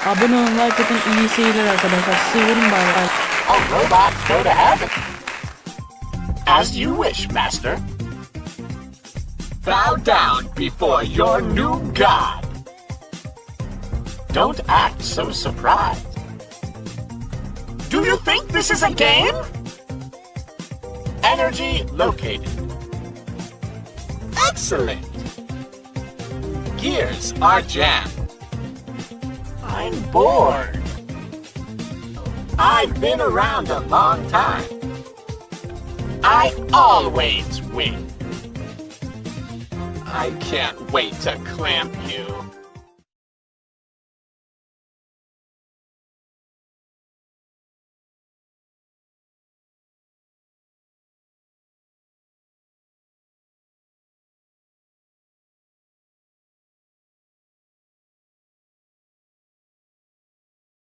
Abone olun, like atın, iyi seyirler arkadaşlar. Size vurun bari. A robot go to heaven? As you wish, master. Bow down before your new god. Don't act so surprised. Do you think this is a game? Energy located. Excellent. Gears are jammed. I'm bored. I've been around a long time. I always win. I can't wait to clamp you.